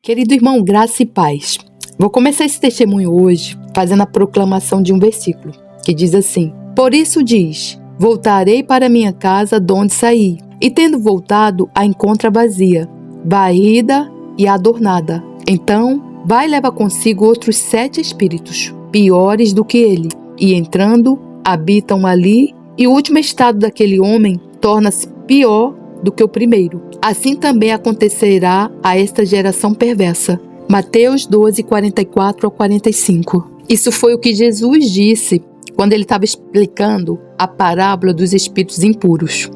Querido irmão, graça e paz. Vou começar esse testemunho hoje fazendo a proclamação de um versículo, que diz assim: Por isso diz, voltarei para minha casa de onde saí, e tendo voltado, a encontra vazia, varrida e adornada. Então, vai e leva consigo outros 7 espíritos, piores do que ele, e entrando, habitam ali, e o último estado daquele homem torna-se pior do que o primeiro. Assim também acontecerá a esta geração perversa. Mateus 12, 44 ao 45. Isso foi o que Jesus disse quando ele estava explicando a parábola dos espíritos impuros.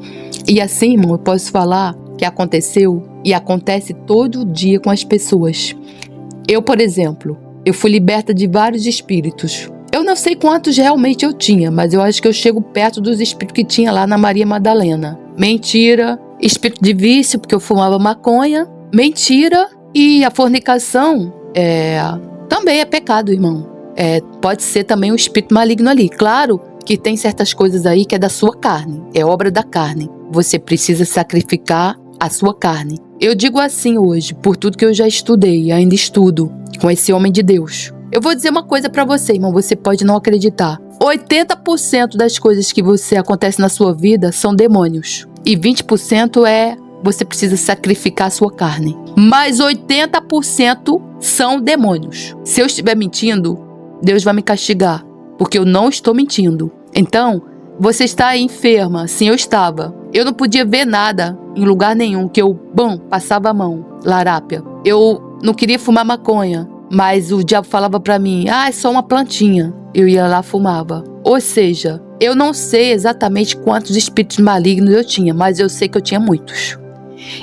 E assim, irmão, eu posso falar que aconteceu e acontece todo dia com as pessoas. Eu, por exemplo, eu fui liberta de vários espíritos. Eu não sei quantos realmente eu tinha, mas eu acho que eu chego perto dos espíritos que tinha lá na Maria Madalena. Mentira. Espírito de vício, porque eu fumava maconha. Mentira. E a fornicação também é pecado, irmão. Pode ser também um espírito maligno ali. Claro que tem certas coisas aí que é da sua carne. É obra da carne. Você precisa sacrificar a sua carne. Eu digo assim hoje, por tudo que eu já estudei e ainda estudo com esse homem de Deus. Eu vou dizer uma coisa pra você, irmão. Você pode não acreditar. 80% das coisas que acontece na sua vida são demônios. E 20% você precisa sacrificar a sua carne. Mas 80% são demônios. Se eu estiver mentindo, Deus vai me castigar, porque eu não estou mentindo. Então, você está aí enferma. Sim, eu estava. Eu não podia ver nada em lugar nenhum, que eu, passava a mão, larápia. Eu não queria fumar maconha, mas o diabo falava pra mim, é só uma plantinha. Eu ia lá, fumava. Ou seja, eu não sei exatamente quantos espíritos malignos eu tinha, mas eu sei que eu tinha muitos.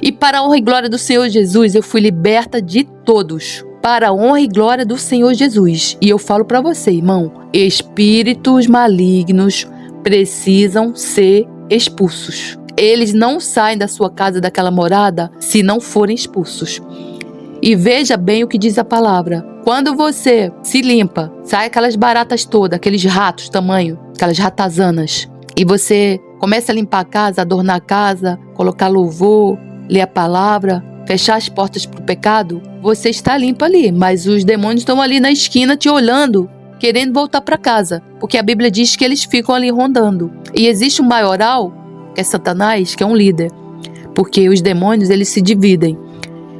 E para a honra e glória do Senhor Jesus, eu fui liberta de todos. Para a honra e glória do Senhor Jesus. E eu falo para você, irmão, espíritos malignos precisam ser expulsos. Eles não saem da sua casa, daquela morada, se não forem expulsos. E veja bem o que diz a palavra. Quando você se limpa, sai aquelas baratas todas, aqueles ratos tamanho, aquelas ratazanas, e você começa a limpar a casa, adornar a casa, colocar louvor, ler a palavra, fechar as portas para o pecado, você está limpo ali, mas os demônios estão ali na esquina te olhando, querendo voltar para casa, porque a Bíblia diz que eles ficam ali rondando. E existe um maioral, que é Satanás, que é um líder, porque os demônios, eles se dividem.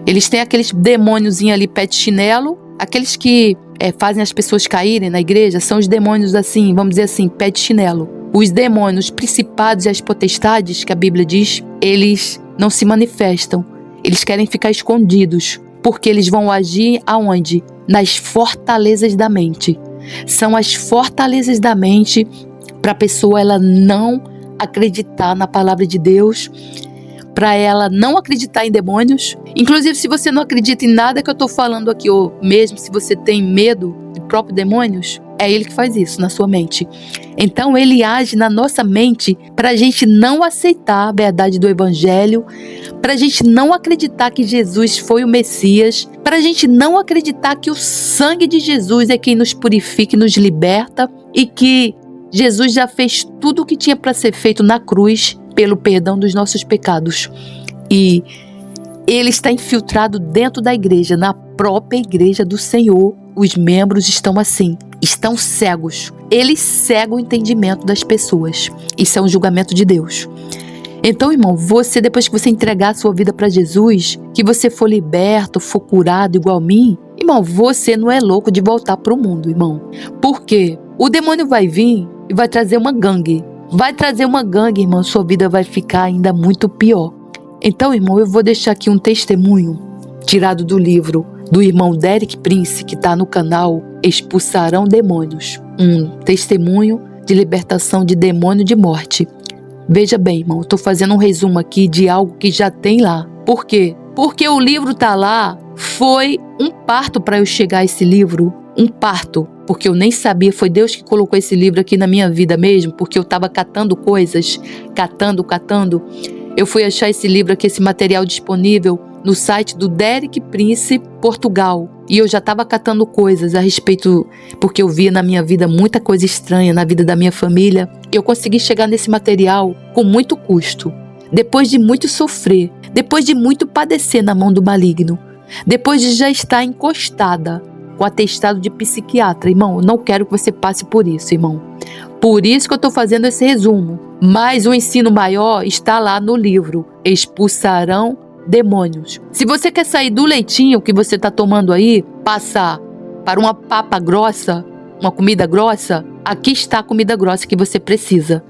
Eles têm aqueles demôniozinhos ali, pé de chinelo, aqueles que fazem as pessoas caírem na igreja, são os demônios assim, vamos dizer assim, pé de chinelo. Os demônios, os principados e as potestades, que a Bíblia diz, eles não se manifestam. Eles querem ficar escondidos, porque eles vão agir aonde? Nas fortalezas da mente. São as fortalezas da mente para a pessoa ela não acreditar na palavra de Deus, para ela não acreditar em demônios. Inclusive, se você não acredita em nada que eu estou falando aqui, ou mesmo se você tem medo de próprios demônios, é ele que faz isso na sua mente. Então, ele age na nossa mente para a gente não aceitar a verdade do Evangelho, para a gente não acreditar que Jesus foi o Messias, para a gente não acreditar que o sangue de Jesus é quem nos purifica e nos liberta, e que Jesus já fez tudo o que tinha para ser feito na cruz, pelo perdão dos nossos pecados. E ele está infiltrado dentro da igreja, na própria igreja do Senhor. Os membros estão assim, estão cegos. Ele cega o entendimento das pessoas. Isso é um julgamento de Deus. Então, irmão, você, depois que você entregar a sua vida para Jesus, que você for liberto, for curado igual a mim, irmão, você não é louco de voltar para o mundo, irmão. Por quê? O demônio vai vir e vai trazer uma gangue. Vai trazer uma gangue, irmão, sua vida vai ficar ainda muito pior. Então, irmão, eu vou deixar aqui um testemunho tirado do livro do irmão Derek Prince, que está no canal Expulsarão Demônios. Um testemunho de libertação de demônio de morte. Veja bem, irmão, eu estou fazendo um resumo aqui de algo que já tem lá. Por quê? Porque o livro está lá, foi um parto para eu chegar a esse livro. Um parto, porque eu nem sabia, foi Deus que colocou esse livro aqui na minha vida mesmo, porque eu estava catando coisas, catando. Eu fui achar esse livro aqui, esse material disponível no site do Derek Prince, Portugal. E eu já estava catando coisas a respeito, porque eu via na minha vida muita coisa estranha, na vida da minha família. Eu consegui chegar nesse material com muito custo, depois de muito sofrer, depois de muito padecer na mão do maligno. depois de já estar encostada com atestado de psiquiatra. Irmão, eu não quero que você passe por isso, irmão. Por isso que eu estou fazendo esse resumo. Mas o ensino maior está lá no livro. Expulsarão demônios. Se você quer sair do leitinho que você está tomando aí, passar para uma papa grossa, uma comida grossa, aqui está a comida grossa que você precisa.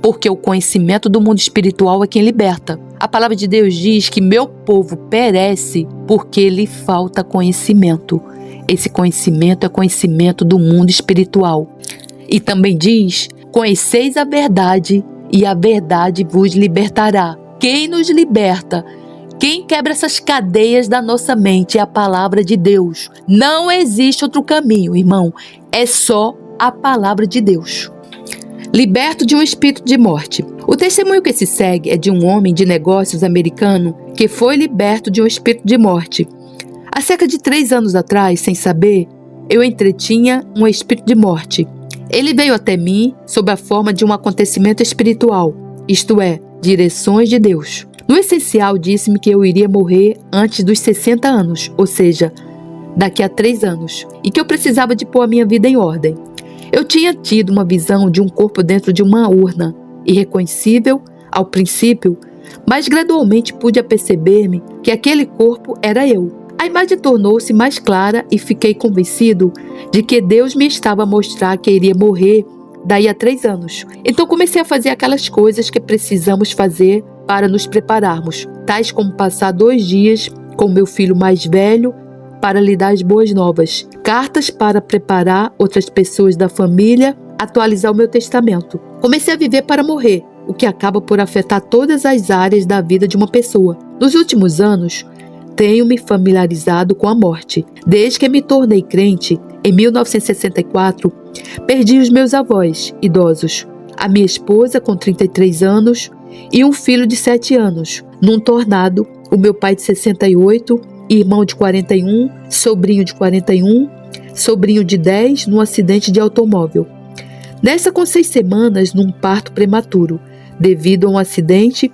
Porque o conhecimento do mundo espiritual é quem liberta. A palavra de Deus diz que meu povo perece porque lhe falta conhecimento. Esse conhecimento é conhecimento do mundo espiritual. E também diz: conheceis a verdade e a verdade vos libertará. Quem nos liberta, quem quebra essas cadeias da nossa mente é a palavra de Deus. Não existe outro caminho, irmão. É só a palavra de Deus. Liberto de um espírito de morte. O testemunho que se segue é de um homem de negócios americano que foi liberto de um espírito de morte. Há cerca de 3 anos atrás, sem saber, eu entretinha um espírito de morte. Ele veio até mim sob a forma de um acontecimento espiritual, isto é, direções de Deus. No essencial, disse-me que eu iria morrer antes dos 60 anos, ou seja, daqui a 3 anos, e que eu precisava de pôr a minha vida em ordem. Eu tinha tido uma visão de um corpo dentro de uma urna, irreconhecível ao princípio, mas gradualmente pude aperceber-me que aquele corpo era eu. A imagem tornou-se mais clara e fiquei convencido de que Deus me estava a mostrar que iria morrer daí a 3 anos. Então comecei a fazer aquelas coisas que precisamos fazer para nos prepararmos, tais como passar 2 dias com meu filho mais velho para lhe dar as boas novas, cartas para preparar outras pessoas da família, atualizar o meu testamento. Comecei a viver para morrer, o que acaba por afetar todas as áreas da vida de uma pessoa. Nos últimos anos, tenho me familiarizado com a morte. Desde que me tornei crente, em 1964, perdi os meus avós idosos, a minha esposa com 33 anos e um filho de 7 anos, num tornado, o meu pai de 68, irmão de 41, sobrinho de 41, sobrinho de 10 num acidente de automóvel. Nessa com 6 semanas num parto prematuro, devido a um acidente,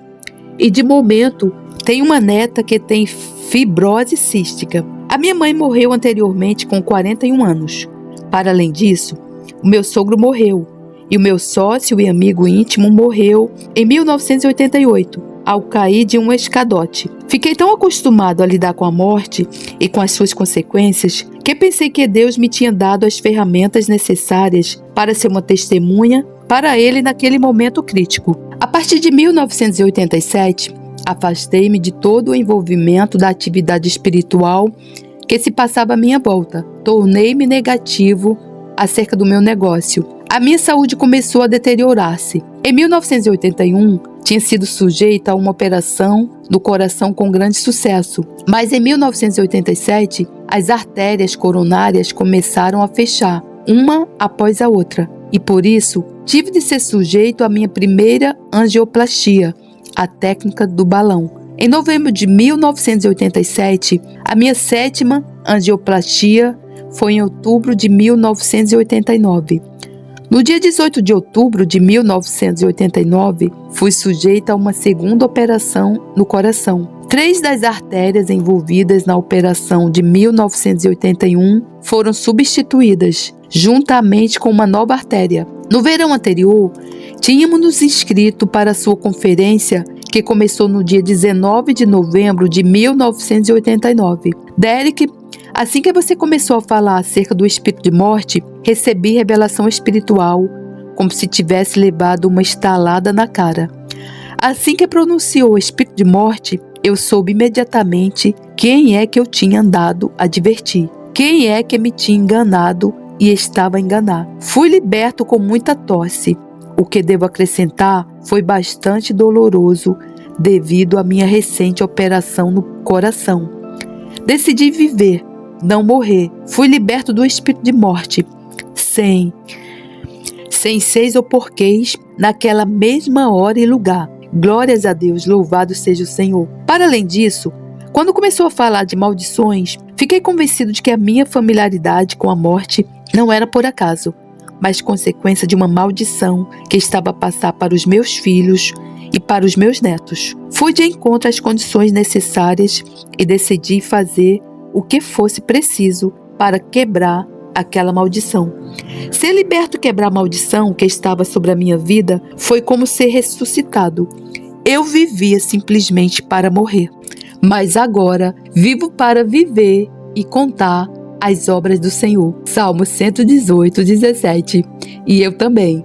e de momento tenho uma neta que tem fibrose cística. A minha mãe morreu anteriormente com 41 anos. Para além disso, o meu sogro morreu e o meu sócio e amigo íntimo morreu em 1988, ao cair de um escadote. Fiquei tão acostumado a lidar com a morte e com as suas consequências que pensei que Deus me tinha dado as ferramentas necessárias para ser uma testemunha para Ele naquele momento crítico. A partir de 1987, afastei-me de todo o envolvimento da atividade espiritual que se passava à minha volta. Tornei-me negativo acerca do meu negócio. A minha saúde começou a deteriorar-se. Em 1981, tinha sido sujeita a uma operação no coração com grande sucesso. Mas em 1987, as artérias coronárias começaram a fechar, uma após a outra. E por isso, tive de ser sujeito à minha primeira angioplastia, a técnica do balão. Em novembro de 1987, a minha 7ª angioplastia foi em outubro de 1989. No dia 18 de outubro de 1989, fui sujeita a uma segunda operação no coração. 3 das artérias envolvidas na operação de 1981 foram substituídas, juntamente com uma nova artéria. No verão anterior, tínhamos nos inscrito para a sua conferência, que começou no dia 19 de novembro de 1989. Derek, assim que você começou a falar acerca do espírito de morte, recebi revelação espiritual, como se tivesse levado uma estalada na cara. Assim que pronunciou o espírito de morte, eu soube imediatamente quem é que eu tinha andado a advertir, quem é que me tinha enganado e estava a enganar. Fui liberto com muita tosse. O que devo acrescentar foi bastante doloroso devido à minha recente operação no coração. Decidi viver, não morrer. Fui liberto do espírito de morte, sem 6 ou porquês, naquela mesma hora e lugar. Glórias a Deus, louvado seja o Senhor. Para além disso, quando começou a falar de maldições, fiquei convencido de que a minha familiaridade com a morte não era por acaso, mas consequência de uma maldição que estava a passar para os meus filhos e para os meus netos. Fui de encontro às condições necessárias e decidi fazer o que fosse preciso para quebrar aquela maldição. Ser liberto e quebrar a maldição que estava sobre a minha vida foi como ser ressuscitado. Eu vivia simplesmente para morrer, mas agora vivo para viver e contar as obras do Senhor. Salmo 118, 17. E eu também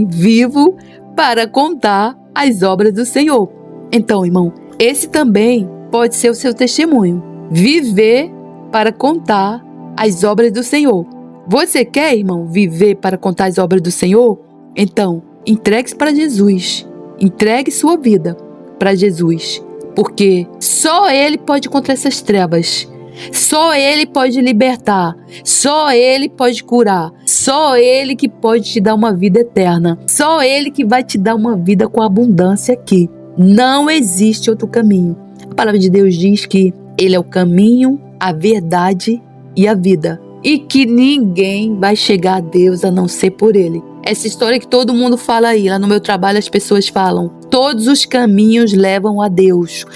vivo para contar as obras do Senhor. Então, irmão, esse também pode ser o seu testemunho. Viver para contar as obras do Senhor. Você quer, irmão, viver para contar as obras do Senhor? Então, entregue-se para Jesus. Entregue sua vida para Jesus. Porque só Ele pode contra essas trevas. Só Ele pode libertar. Só Ele pode curar. Só Ele que pode te dar uma vida eterna. Só Ele que vai te dar uma vida com abundância aqui. Não existe outro caminho. A palavra de Deus diz que Ele é o caminho, a verdade e a vida. E que ninguém vai chegar a Deus a não ser por Ele. Essa história que todo mundo fala aí, lá no meu trabalho as pessoas falam, todos os caminhos levam a Deus.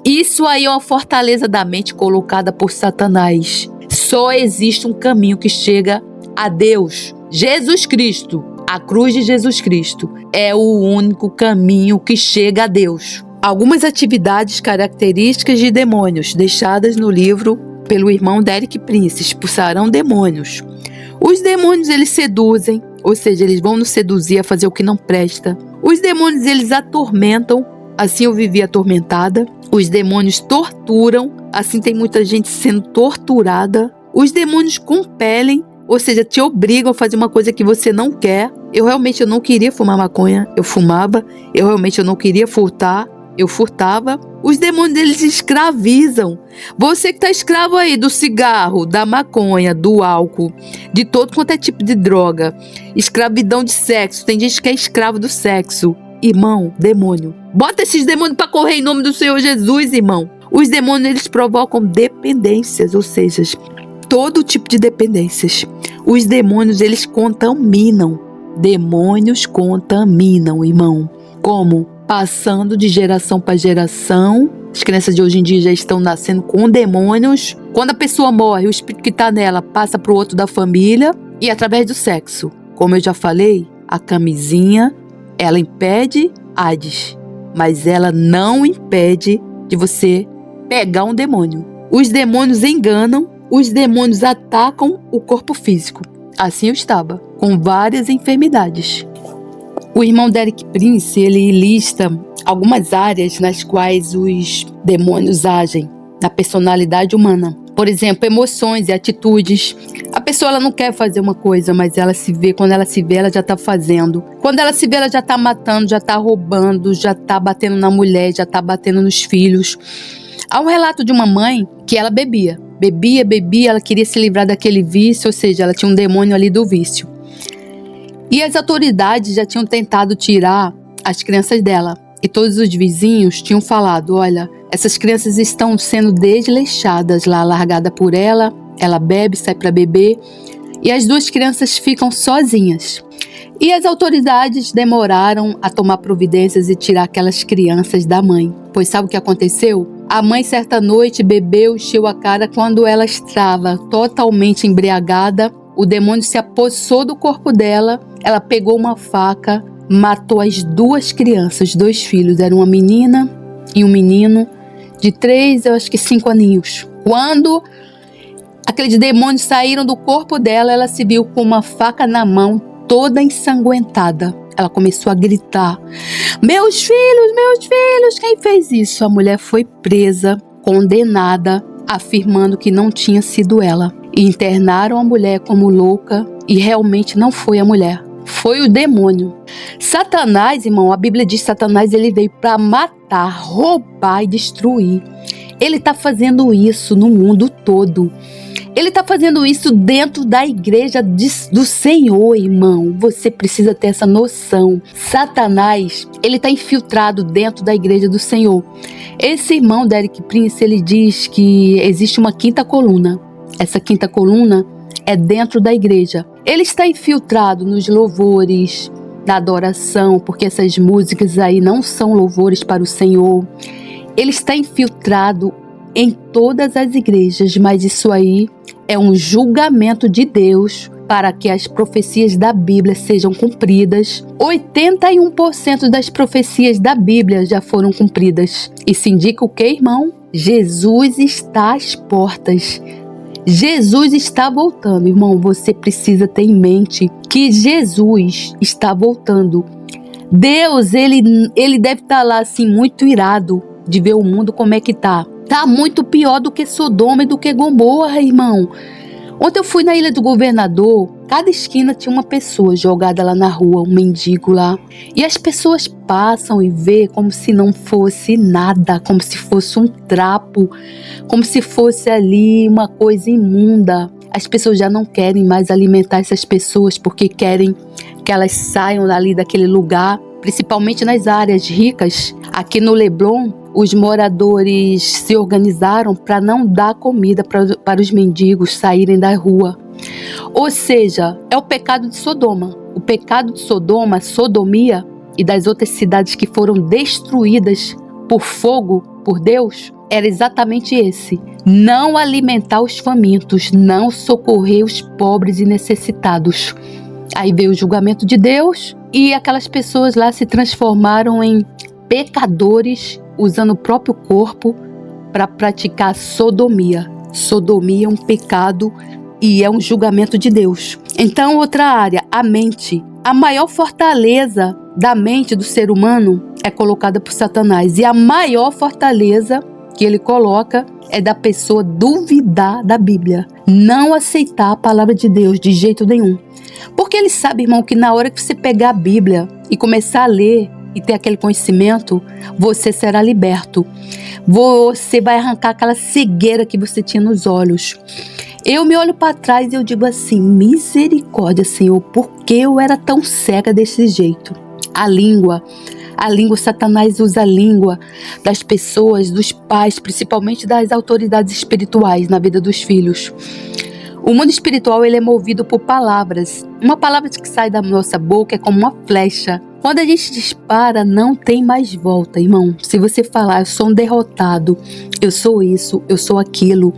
Isso aí é uma fortaleza da mente colocada por Satanás. Só existe um caminho que chega a Deus. Jesus Cristo, a cruz de Jesus Cristo, é o único caminho que chega a Deus. Algumas atividades características de demônios deixadas no livro pelo irmão Derek Prince, expulsarão demônios. Os demônios, eles seduzem, ou seja, eles vão nos seduzir a fazer o que não presta. Os demônios, eles atormentam, assim eu vivi atormentada. Os demônios torturam, assim tem muita gente sendo torturada. Os demônios compelem, ou seja, te obrigam a fazer uma coisa que você não quer. Eu não queria fumar maconha, eu fumava. Eu não queria furtar, eu furtava. Os demônios, eles escravizam. Você que está escravo aí do cigarro, da maconha, do álcool, de todo quanto é tipo de droga. Escravidão de sexo. Tem gente que é escravo do sexo. Irmão, demônio. Bota esses demônios para correr em nome do Senhor Jesus, irmão. Os demônios, eles provocam dependências, ou seja, todo tipo de dependências. Os demônios, eles contaminam. Demônios contaminam, irmão. Como? Passando de geração para geração. As crianças de hoje em dia já estão nascendo com demônios. Quando a pessoa morre, o espírito que está nela passa para o outro da família. E através do sexo. Como eu já falei, a camisinha, ela impede AIDS. Mas ela não impede de você pegar um demônio. Os demônios enganam. Os demônios atacam o corpo físico. Assim eu estava, com várias enfermidades. O irmão Derek Prince, ele lista algumas áreas nas quais os demônios agem na personalidade humana. Por exemplo, emoções e atitudes. A pessoa, ela não quer fazer uma coisa, mas ela se vê, quando ela se vê, ela já está fazendo. Quando ela se vê, ela já está matando, já está roubando, já está batendo na mulher, já está batendo nos filhos. Há um relato de uma mãe que ela bebia, ela queria se livrar daquele vício, ou seja, ela tinha um demônio ali do vício. E as autoridades já tinham tentado tirar as crianças dela. E todos os vizinhos tinham falado, olha, essas crianças estão sendo desleixadas lá, largada por ela. Ela bebe, sai para beber. E as duas crianças ficam sozinhas. E as autoridades demoraram a tomar providências e tirar aquelas crianças da mãe. Pois sabe o que aconteceu? A mãe, certa noite, bebeu, encheu a cara. Quando ela estava totalmente embriagada, o demônio se apossou do corpo dela. Ela pegou uma faca, matou as duas crianças, 2 filhos. Era uma menina e um menino de 3, eu acho que 5 aninhos. Quando aqueles demônios saíram do corpo dela, ela se viu com uma faca na mão, toda ensanguentada. Ela começou a gritar, meus filhos, quem fez isso? A mulher foi presa, condenada, afirmando que não tinha sido ela. E internaram a mulher como louca e realmente não foi a mulher. Foi o demônio. Satanás, irmão, a Bíblia diz que Satanás, ele veio para matar, roubar e destruir. Ele está fazendo isso no mundo todo. Ele está fazendo isso dentro da igreja do Senhor, irmão. Você precisa ter essa noção. Satanás, ele está infiltrado dentro da igreja do Senhor. Esse irmão, Derek Prince, ele diz que existe uma 5ª coluna. Essa 5ª coluna é dentro da igreja. Ele está infiltrado nos louvores, na adoração, porque essas músicas aí não são louvores para o Senhor. Ele está infiltrado em todas as igrejas, mas isso aí é um julgamento de Deus para que as profecias da Bíblia sejam cumpridas. 81% das profecias da Bíblia já foram cumpridas. Isso indica o que, irmão? Jesus está às portas. Jesus está voltando, irmão. Você precisa ter em mente que Jesus está voltando. Deus, ele deve estar lá assim muito irado de ver o mundo como é que tá. Tá muito pior do que Sodoma e do que Gomorra, irmão. Ontem eu fui na Ilha do Governador, cada esquina tinha uma pessoa jogada lá na rua, um mendigo lá. E as pessoas passam e vê como se não fosse nada, como se fosse um trapo, como se fosse ali uma coisa imunda. As pessoas já não querem mais alimentar essas pessoas porque querem que elas saiam dali daquele lugar, principalmente nas áreas ricas. Aqui no Leblon, os moradores se organizaram para não dar comida para os mendigos saírem da rua. Ou seja, é o pecado de Sodoma. O pecado de Sodoma, sodomia, e das outras cidades que foram destruídas por fogo, por Deus, era exatamente esse. Não alimentar os famintos, não socorrer os pobres e necessitados. Aí veio o julgamento de Deus e aquelas pessoas lá se transformaram em pecadores, usando o próprio corpo para praticar sodomia. Sodomia é um pecado e é um julgamento de Deus. Então, outra área, a mente. A maior fortaleza da mente do ser humano é colocada por Satanás. E a maior fortaleza que ele coloca é da pessoa duvidar da Bíblia. Não aceitar a palavra de Deus de jeito nenhum. Porque ele sabe, irmão, que na hora que você pegar a Bíblia e começar a ler e ter aquele conhecimento, você será liberto. Você vai arrancar aquela cegueira que você tinha nos olhos. Eu me olho para trás e eu digo assim, misericórdia, Senhor, por que eu era tão cega desse jeito? A língua, Satanás usa a língua das pessoas, dos pais, principalmente das autoridades espirituais na vida dos filhos. O mundo espiritual, ele é movido por palavras. Uma palavra que sai da nossa boca é como uma flecha. Quando a gente dispara, não tem mais volta, irmão. Se você falar, eu sou um derrotado, eu sou isso, eu sou aquilo,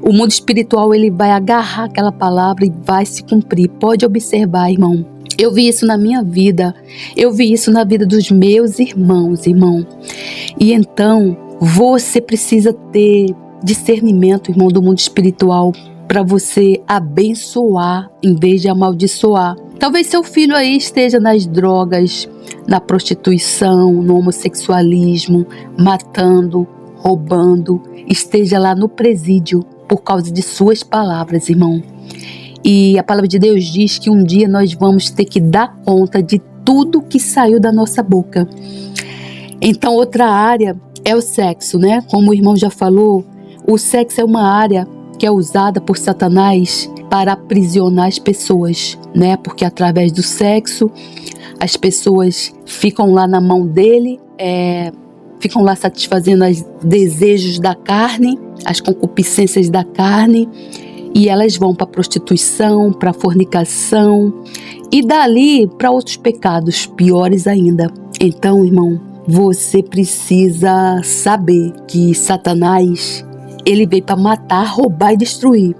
o mundo espiritual, ele vai agarrar aquela palavra e vai se cumprir. Pode observar, irmão. Eu vi isso na minha vida. Eu vi isso na vida dos meus irmãos, irmão. E então, você precisa ter discernimento, irmão, do mundo espiritual, para você abençoar em vez de amaldiçoar. Talvez seu filho aí esteja nas drogas, na prostituição, no homossexualismo, matando, roubando, esteja lá no presídio por causa de suas palavras, irmão. E a palavra de Deus diz que um dia nós vamos ter que dar conta de tudo que saiu da nossa boca. Então, outra área é o sexo, né? Como o irmão já falou, o sexo é uma área que é usada por Satanás para aprisionar as pessoas, né? Porque através do sexo, as pessoas ficam lá na mão dele, ficam lá satisfazendo os desejos da carne, as concupiscências da carne, e elas vão para a prostituição, para a fornicação, e dali para outros pecados piores ainda. Então, irmão, você precisa saber que Satanás, ele veio para matar, roubar e destruir.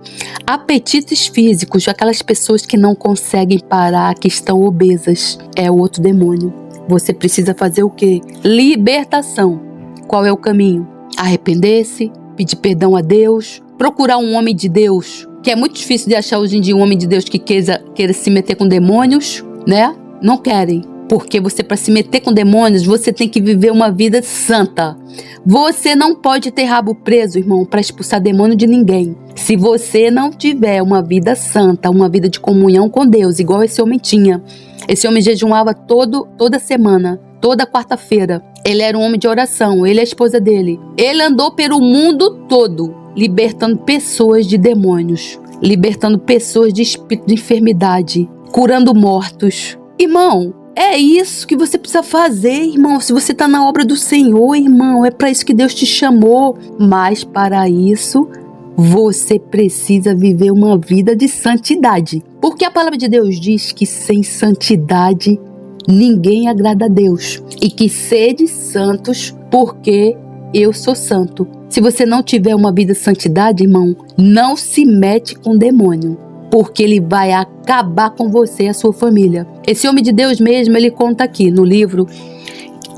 Apetites físicos, aquelas pessoas que não conseguem parar, que estão obesas, é o outro demônio. Você precisa fazer o quê? Libertação. Qual é o caminho? Arrepender-se, pedir perdão a Deus, procurar um homem de Deus, que é muito difícil de achar hoje em dia um homem de Deus que queira se meter com demônios, né? Não querem. Porque você, para se meter com demônios, você tem que viver uma vida santa. Você não pode ter rabo preso, irmão, para expulsar demônio de ninguém. Se você não tiver uma vida santa, uma vida de comunhão com Deus, igual esse homem tinha. Esse homem jejuava toda semana, toda quarta-feira. Ele era um homem de oração, ele e a esposa dele. Ele andou pelo mundo todo, libertando pessoas de demônios, libertando pessoas de espírito de enfermidade, curando mortos. Irmão, é isso que você precisa fazer, irmão. Se você está na obra do Senhor, irmão, é para isso que Deus te chamou. Mas para isso, você precisa viver uma vida de santidade. Porque a palavra de Deus diz que sem santidade ninguém agrada a Deus. E que sede santos, porque eu sou santo. Se você não tiver uma vida de santidade, irmão, não se mete com demônio, porque ele vai acabar com você e a sua família. Esse homem de Deus mesmo, ele conta aqui no livro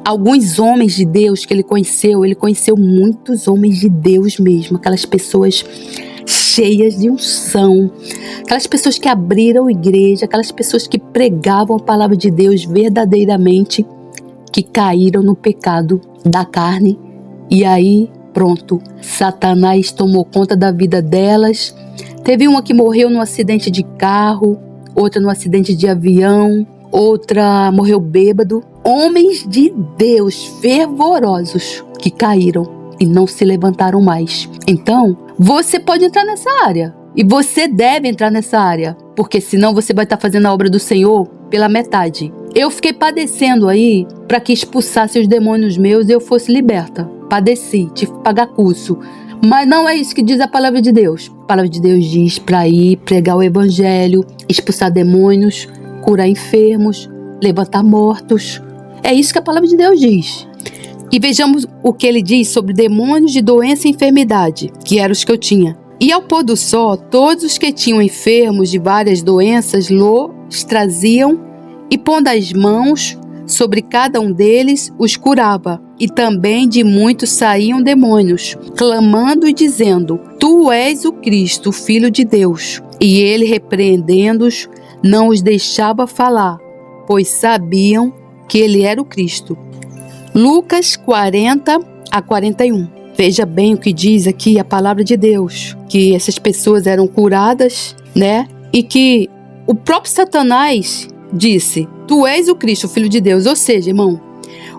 alguns homens de Deus que ele conheceu muitos homens de Deus mesmo, aquelas pessoas cheias de unção, aquelas pessoas que abriram igreja, aquelas pessoas que pregavam a palavra de Deus verdadeiramente, que caíram no pecado da carne, e aí pronto, Satanás tomou conta da vida delas. Teve uma que morreu num acidente de carro, outra num acidente de avião, outra morreu bêbado. Homens de Deus fervorosos que caíram e não se levantaram mais. Então, você pode entrar nessa área. E você deve entrar nessa área, porque senão você vai estar fazendo a obra do Senhor pela metade. Eu fiquei padecendo aí para que expulsasse os demônios meus e eu fosse liberta. Padeci, tive que pagar curso. Mas não é isso que diz a palavra de Deus. A palavra de Deus diz para ir pregar o evangelho, expulsar demônios, curar enfermos, levantar mortos. É isso que a palavra de Deus diz. E vejamos o que ele diz sobre demônios de doença e enfermidade, que eram os que eu tinha. E ao pôr do sol, todos os que tinham enfermos de várias doenças los traziam e, pondo as mãos sobre cada um deles, os curava. E também de muitos saíam demônios, clamando e dizendo: Tu és o Cristo, o Filho de Deus. E ele, repreendendo-os, não os deixava falar, pois sabiam que ele era o Cristo. Lucas 40-41. Veja bem o que diz aqui a palavra de Deus, que essas pessoas eram curadas, né? E que o próprio Satanás disse: Tu és o Cristo, o Filho de Deus. Ou seja, irmão,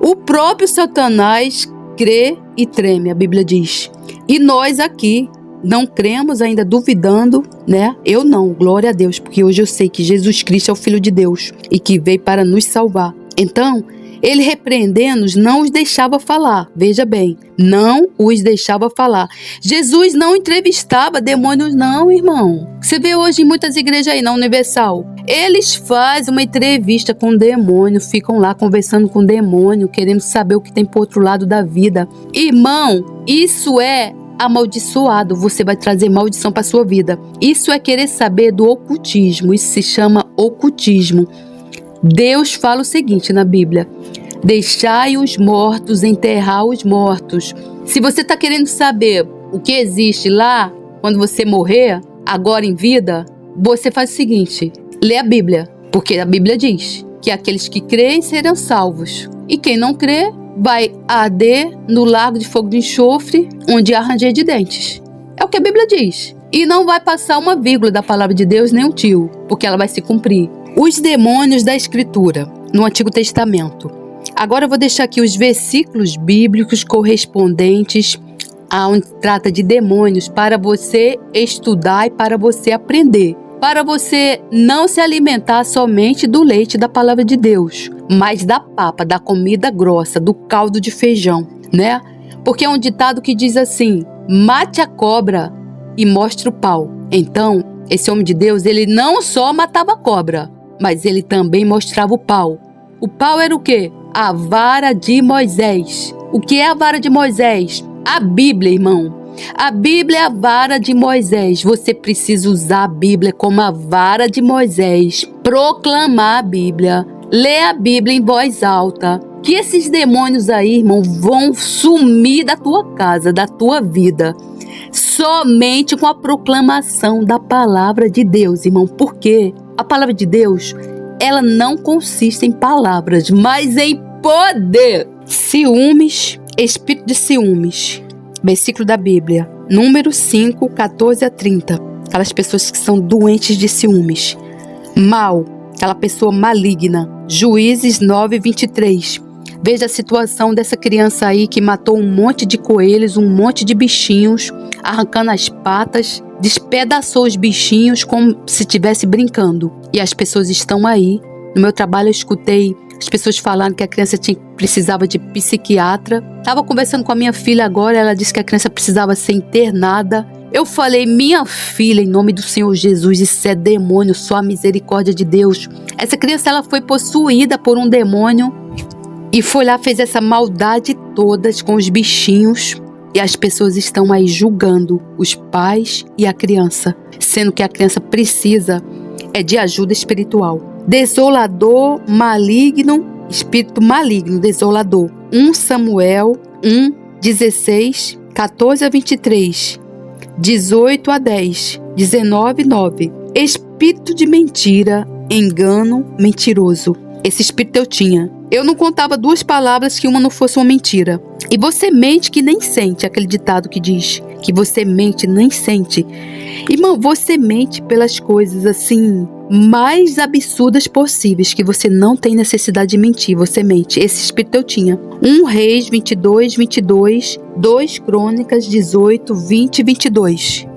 o próprio Satanás crê e treme, a Bíblia diz. E nós aqui não cremos, ainda duvidando, né? Eu não, glória a Deus, porque hoje eu sei que Jesus Cristo é o Filho de Deus e que veio para nos salvar. Então, ele repreendendo-os, não os deixava falar. Veja bem, não os deixava falar. Jesus não entrevistava demônios não, irmão. Você vê hoje em muitas igrejas aí na Universal. Eles fazem uma entrevista com o demônio, ficam lá conversando com o demônio, querendo saber o que tem por outro lado da vida. Irmão, isso é amaldiçoado. Você vai trazer maldição para sua vida. Isso é querer saber do ocultismo. Isso se chama ocultismo. Deus fala o seguinte na Bíblia: deixai os mortos enterrar os mortos. Se você está querendo saber o que existe lá, quando você morrer, agora em vida, você faz o seguinte: lê a Bíblia, porque a Bíblia diz que aqueles que creem serão salvos. E quem não crê vai arder no lago de fogo de enxofre, onde há ranger de dentes. É o que a Bíblia diz. E não vai passar uma vírgula da palavra de Deus, nem um tio, porque ela vai se cumprir. Os demônios da Escritura, no Antigo Testamento. Agora eu vou deixar aqui os versículos bíblicos correspondentes a onde trata de demônios para você estudar e para você aprender. Para você não se alimentar somente do leite da palavra de Deus, mas da papa, da comida grossa, do caldo de feijão, né? Porque é um ditado que diz assim: mate a cobra e mostre o pau. Então, esse homem de Deus, ele não só matava a cobra, mas ele também mostrava o pau. O pau era o quê? A vara de Moisés. O que é a vara de Moisés? A Bíblia, irmão. A Bíblia é a vara de Moisés. Você precisa usar a Bíblia como a vara de Moisés. Proclamar a Bíblia. Ler a Bíblia em voz alta. Que esses demônios aí, irmão, vão sumir da tua casa, da tua vida. Somente com a proclamação da palavra de Deus, irmão. Por quê? A palavra de Deus, ela não consiste em palavras, mas em poder. Ciúmes, espírito de ciúmes. Versículo da Bíblia, número 5, 14-30. Aquelas pessoas que são doentes de ciúmes. Mal, aquela pessoa maligna. Juízes 9, 23. Veja a situação dessa criança aí que matou um monte de coelhos, um monte de bichinhos, arrancando as patas, despedaçou os bichinhos como se estivesse brincando. E as pessoas estão aí. No meu trabalho eu escutei as pessoas falando que a criança precisava de psiquiatra. Estava conversando com a minha filha agora, ela disse que a criança precisava ser internada. Eu falei: minha filha, em nome do Senhor Jesus, isso é demônio, só a misericórdia de Deus. Essa criança, ela foi possuída por um demônio. E foi lá, fez essa maldade todas com os bichinhos. E as pessoas estão aí julgando os pais e a criança, sendo que a criança precisa de ajuda espiritual. Desolador, maligno, espírito maligno, desolador. 1 Samuel 1, 16, 14 a 23, 18 a 10, 19, 9. Espírito de mentira, engano, mentiroso. Esse espírito eu tinha. Eu não contava duas palavras que uma não fosse uma mentira. E você mente que nem sente, aquele ditado que diz que você mente nem sente. Irmão, você mente pelas coisas assim mais absurdas possíveis, que você não tem necessidade de mentir, você mente. Esse espírito eu tinha. 1 Reis 22, 22, 2 Crônicas 18, 20 e 22.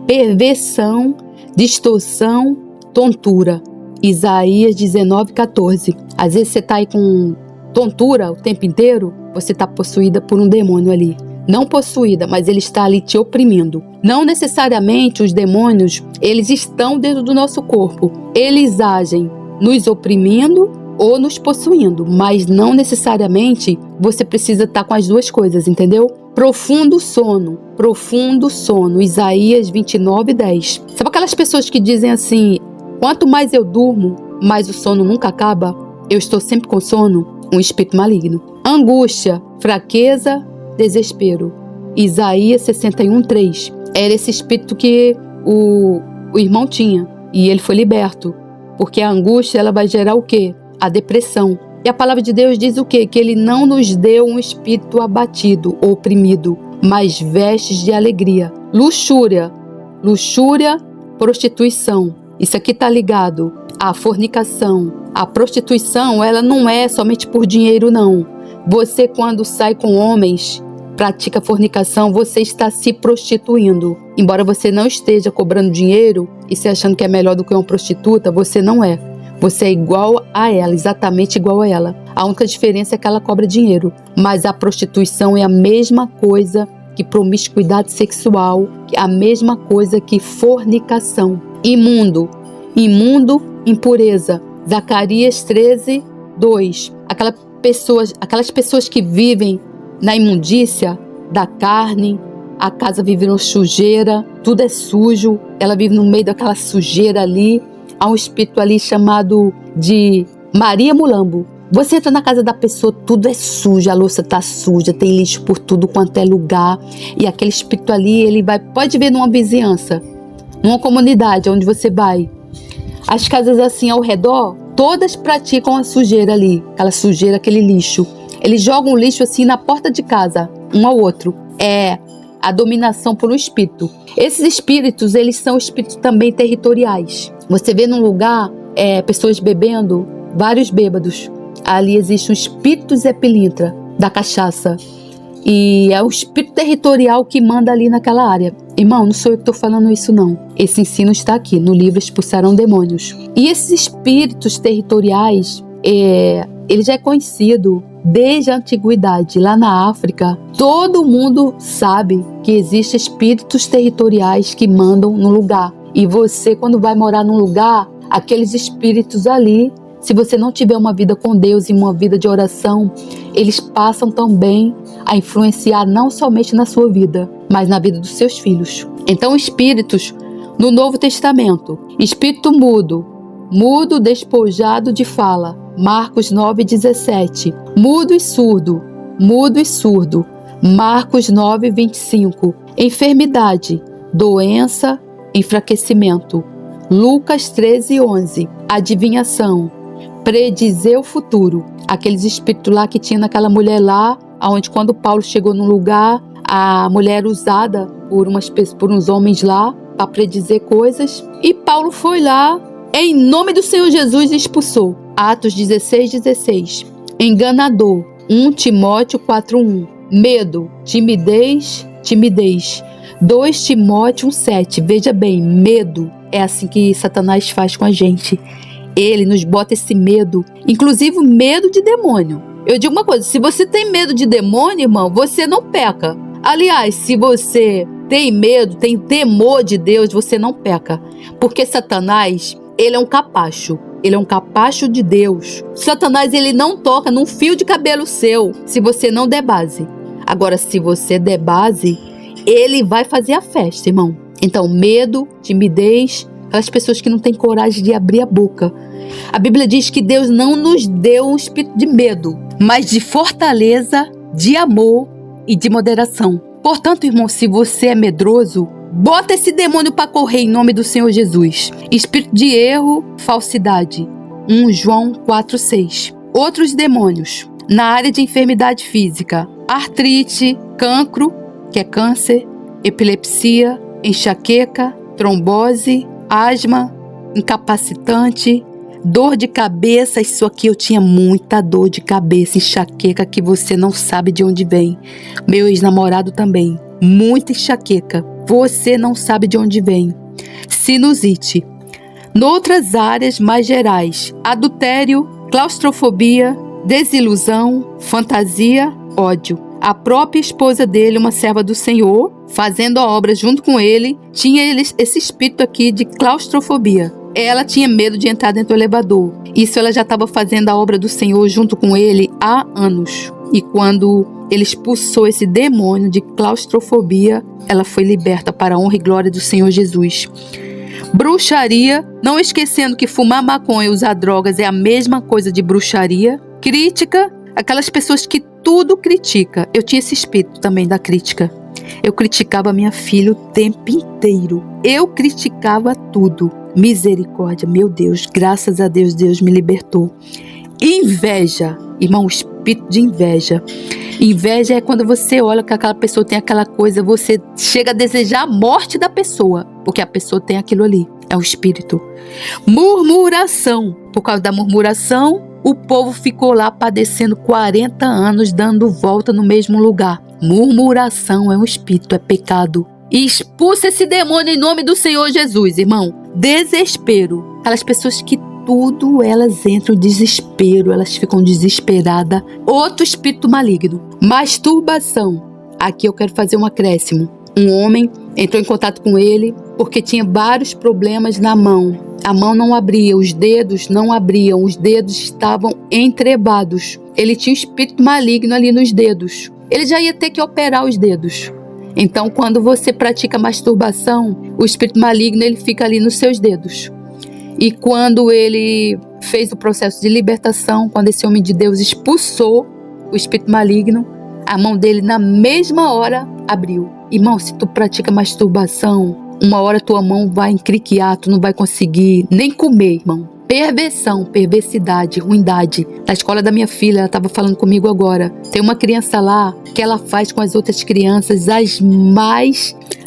Perversão, distorção, tontura. Isaías 19, 14. Às vezes você está aí com tontura o tempo inteiro, você está possuída por um demônio ali. Não possuída, mas ele está ali te oprimindo. Não necessariamente os demônios, eles estão dentro do nosso corpo. Eles agem nos oprimindo ou nos possuindo, mas não necessariamente você precisa estar com as duas coisas, entendeu? Profundo sono, Isaías 29, 10. Sabe aquelas pessoas que dizem assim: quanto mais eu durmo, mais o sono nunca acaba? Eu estou sempre com sono. Um espírito maligno. Angústia, fraqueza, desespero. Isaías 61, 3. Era esse espírito que o irmão tinha. E ele foi liberto. Porque a angústia, ela vai gerar o quê? A depressão. E a palavra de Deus diz o quê? Que ele não nos deu um espírito abatido ou oprimido, mas vestes de alegria. Luxúria, prostituição. Isso aqui está ligado à fornicação. A prostituição, ela não é somente por dinheiro, não. Você, quando sai com homens, pratica fornicação, você está se prostituindo. Embora você não esteja cobrando dinheiro e se achando que é melhor do que uma prostituta, você não é. Você é igual a ela, exatamente igual a ela. A única diferença é que ela cobra dinheiro. Mas a prostituição é a mesma coisa que promiscuidade sexual, a mesma coisa que fornicação. Imundo, impureza. Zacarias 13, 2. Aquelas pessoas que vivem na imundícia da carne, a casa vive na sujeira, tudo é sujo, ela vive no meio daquela sujeira ali. Há um espírito ali chamado de Maria Mulambo. Você entra na casa da pessoa, tudo é sujo, a louça tá suja, tem lixo por tudo quanto é lugar. E aquele espírito ali, ele pode ver numa vizinhança, numa comunidade onde você vai. As casas assim ao redor, todas praticam a sujeira ali, aquela sujeira, aquele lixo. Eles jogam o lixo assim na porta de casa, um ao outro. É a dominação por um espírito. Esses espíritos, eles são espíritos também territoriais. Você vê num lugar, pessoas bebendo, vários bêbados. Ali existe um espírito Zé Pilintra da cachaça. E é o espírito territorial que manda ali naquela área. Irmão, não sou eu que estou falando isso, não. Esse ensino está aqui, no livro Expulsarão Demônios. E esses espíritos territoriais, ele já é conhecido desde a antiguidade. Lá na África, todo mundo sabe que existem espíritos territoriais que mandam no lugar. E você, quando vai morar num lugar, aqueles espíritos ali, se você não tiver uma vida com Deus e uma vida de oração, eles passam também a influenciar não somente na sua vida, mas na vida dos seus filhos. Então, espíritos no Novo Testamento: espírito mudo, despojado de fala, Marcos 9:17. Mudo e surdo, Marcos 9:25. Enfermidade, doença, enfraquecimento, Lucas 13:11. Adivinhação, predizer o futuro. Aqueles espíritos lá que tinha naquela mulher lá, onde quando Paulo chegou no lugar, a mulher era usada por uns homens lá para predizer coisas. E Paulo foi lá, em nome do Senhor Jesus, e expulsou. Atos 16:16. Enganador, 1 Timóteo 4:1. Medo, timidez. 2 Timóteo 1:7. Veja bem, medo. É assim que Satanás faz com a gente. Ele nos bota esse medo, inclusive medo de demônio. Eu digo uma coisa: se você tem medo de demônio, irmão, você não peca. Aliás, se você tem medo, tem temor de Deus, você não peca. Porque Satanás, ele é um capacho. Ele é um capacho de Deus. Satanás, ele não toca num fio de cabelo seu se você não der base. Agora, se você der base, ele vai fazer a festa, irmão. Então, medo, timidez, aquelas pessoas que não têm coragem de abrir a boca. A Bíblia diz que Deus não nos deu um espírito de medo, mas de fortaleza, de amor e de moderação. Portanto, irmão, se você é medroso, bota esse demônio para correr em nome do Senhor Jesus. Espírito de erro, falsidade. 1 João 4,6. Outros demônios. Na área de enfermidade física, artrite, cancro, que é câncer, epilepsia, enxaqueca, trombose, asma, incapacitante, dor de cabeça. Isso aqui eu tinha muita dor de cabeça, enxaqueca que você não sabe de onde vem. Meu ex-namorado também, muita enxaqueca, você não sabe de onde vem. Sinusite. Noutras áreas mais gerais, adultério, claustrofobia, desilusão, fantasia, ódio. A própria esposa dele, uma serva do Senhor, fazendo a obra junto com ele, tinha esse espírito aqui de claustrofobia. Ela tinha medo de entrar dentro do elevador. Isso ela já estava fazendo a obra do Senhor junto com ele há anos. E quando ele expulsou esse demônio de claustrofobia, ela foi liberta para a honra e glória do Senhor Jesus. Bruxaria, não esquecendo que fumar maconha e usar drogas é a mesma coisa de bruxaria. Crítica, aquelas pessoas que tudo critica. Eu tinha esse espírito também da crítica. Eu criticava minha filha o tempo inteiro. Eu criticava tudo. Misericórdia, meu Deus, graças a Deus, Deus me libertou. Inveja, irmão, espírito de inveja. Inveja é quando você olha que aquela pessoa tem aquela coisa, você chega a desejar a morte da pessoa, porque a pessoa tem aquilo ali, é o espírito. Murmuração, por causa da murmuração, o povo ficou lá padecendo 40 anos, dando volta no mesmo lugar. Murmuração é um espírito, é pecado. E expulsa esse demônio em nome do Senhor Jesus, irmão. Desespero. Aquelas pessoas que tudo elas entram em desespero, elas ficam desesperadas. Outro espírito maligno. Masturbação. Aqui eu quero fazer um acréscimo. Um homem entrou em contato com ele porque tinha vários problemas na mão. A mão não abria, os dedos não abriam, os dedos estavam entrebados. Ele tinha um espírito maligno ali nos dedos. Ele já ia ter que operar os dedos. Então, quando você pratica masturbação, o espírito maligno ele fica ali nos seus dedos. E quando ele fez o processo de libertação, quando esse homem de Deus expulsou o espírito maligno, a mão dele na mesma hora abriu. Irmão, se tu pratica masturbação, uma hora tua mão vai encriquear, tu não vai conseguir nem comer, irmão. Perversão, perversidade, ruindade. Na escola da minha filha, ela estava falando comigo agora. Tem uma criança lá que ela faz com as outras crianças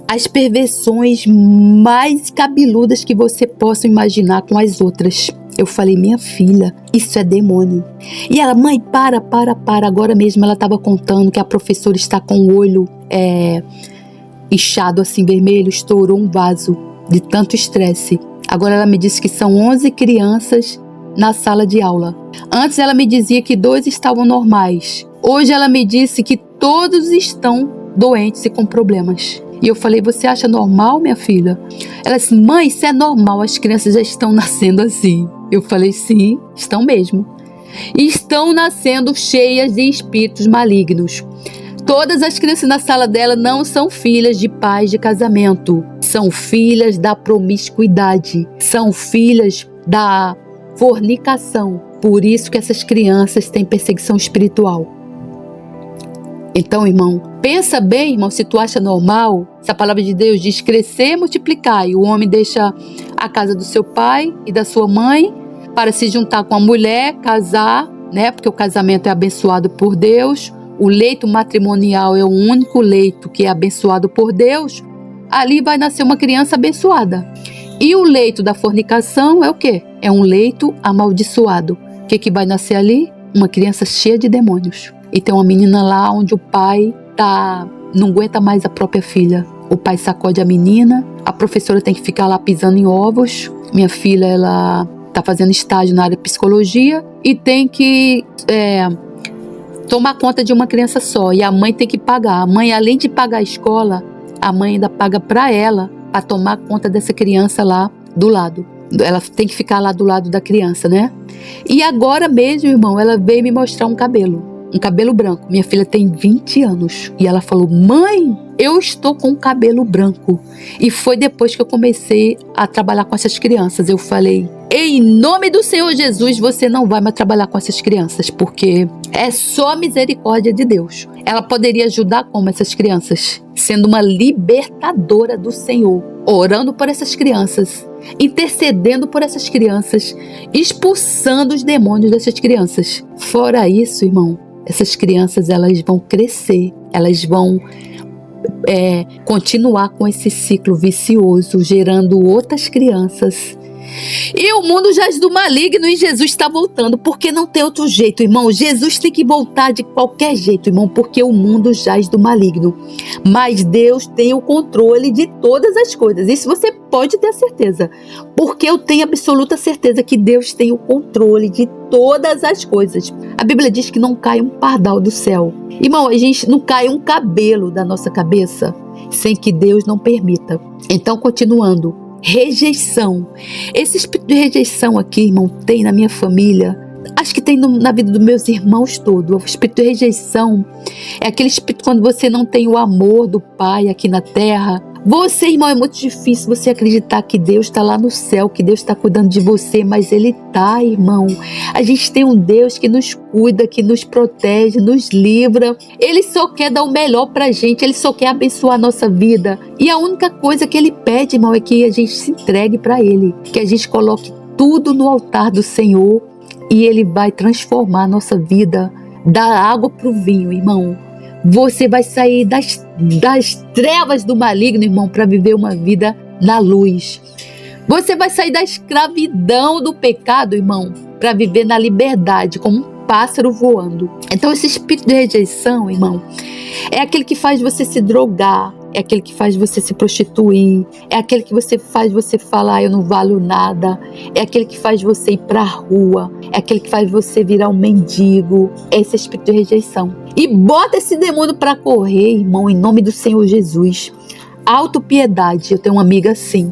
as perversões mais cabeludas que você possa imaginar com as outras. Eu falei, minha filha, isso é demônio. E ela, mãe, para. Agora mesmo ela estava contando que a professora está com o olho inchado assim, vermelho, estourou um vaso de tanto estresse. Agora ela me disse que são 11 crianças na sala de aula. Antes ela me dizia que 2 estavam normais. Hoje ela me disse que todos estão doentes e com problemas. E eu falei, você acha normal, minha filha? Ela disse, mãe, isso é normal, as crianças já estão nascendo assim. Eu falei, sim, estão mesmo. E estão nascendo cheias de espíritos malignos. Todas as crianças na sala dela não são filhas de pais de casamento. São filhas da promiscuidade. São filhas da fornicação. Por isso que essas crianças têm perseguição espiritual. Então, irmão, pensa bem, irmão, se tu acha normal, se a palavra de Deus diz crescer e multiplicar, e o homem deixa a casa do seu pai e da sua mãe para se juntar com a mulher, casar, né? Porque o casamento é abençoado por Deus. O leito matrimonial é o único leito que é abençoado por Deus. Ali vai nascer uma criança abençoada. E o leito da fornicação é o quê? É um leito amaldiçoado. O que vai nascer ali? Uma criança cheia de demônios. E tem uma menina lá onde o pai não aguenta mais a própria filha. O pai sacode a menina, a professora tem que ficar lá pisando em ovos. Minha filha, ela está fazendo estágio na área de psicologia e tem que tomar conta de uma criança só. E a mãe tem que pagar. A mãe, além de pagar a escola, a mãe ainda paga para ela, para tomar conta dessa criança lá do lado. Ela tem que ficar lá do lado da criança, né? E agora mesmo, irmão, ela veio me mostrar um cabelo branco. Minha filha tem 20 anos. E ela falou: mãe, eu estou com cabelo branco. E foi depois que eu comecei a trabalhar com essas crianças. Eu falei: em nome do Senhor Jesus, você não vai mais trabalhar com essas crianças, porque é só misericórdia de Deus. Ela poderia ajudar como essas crianças? Sendo uma libertadora do Senhor, orando por essas crianças, intercedendo por essas crianças, expulsando os demônios dessas crianças. Fora isso, irmão, essas crianças, elas vão crescer, elas vão continuar com esse ciclo vicioso, gerando outras crianças. E o mundo jaz do maligno e Jesus está voltando, porque não tem outro jeito, irmão. Jesus tem que voltar de qualquer jeito, irmão, porque o mundo jaz do maligno. Mas Deus tem o controle de todas as coisas. Isso você pode ter certeza, porque eu tenho absoluta certeza que Deus tem o controle de todas as coisas. A Bíblia diz que não cai um pardal do céu. Irmão, a gente não cai um cabelo da nossa cabeça sem que Deus não permita. Então, continuando. Rejeição. Esse espírito de rejeição aqui, irmão, tem na minha família. Acho que tem na vida dos meus irmãos todos. O espírito de rejeição é aquele espírito quando você não tem o amor do Pai aqui na terra. Você, irmão, é muito difícil você acreditar que Deus está lá no céu, que Deus está cuidando de você, mas Ele está, irmão. A gente tem um Deus que nos cuida, que nos protege, nos livra. Ele só quer dar o melhor pra gente, Ele só quer abençoar a nossa vida. E a única coisa que Ele pede, irmão, é que a gente se entregue para Ele, que a gente coloque tudo no altar do Senhor e Ele vai transformar a nossa vida, da água pro vinho, irmão. Você vai sair das trevas do maligno, irmão, para viver uma vida na luz. Você vai sair da escravidão do pecado, irmão, para viver na liberdade, como um pássaro voando. Então, esse espírito de rejeição, irmão, é aquele que faz você se drogar, é aquele que faz você se prostituir, é aquele que faz você falar: eu não valho nada, é aquele que faz você ir pra rua, é aquele que faz você virar um mendigo. Esse é o espírito de rejeição. E bota esse demônio pra correr, irmão, em nome do Senhor Jesus. Autopiedade. Eu tenho uma amiga assim.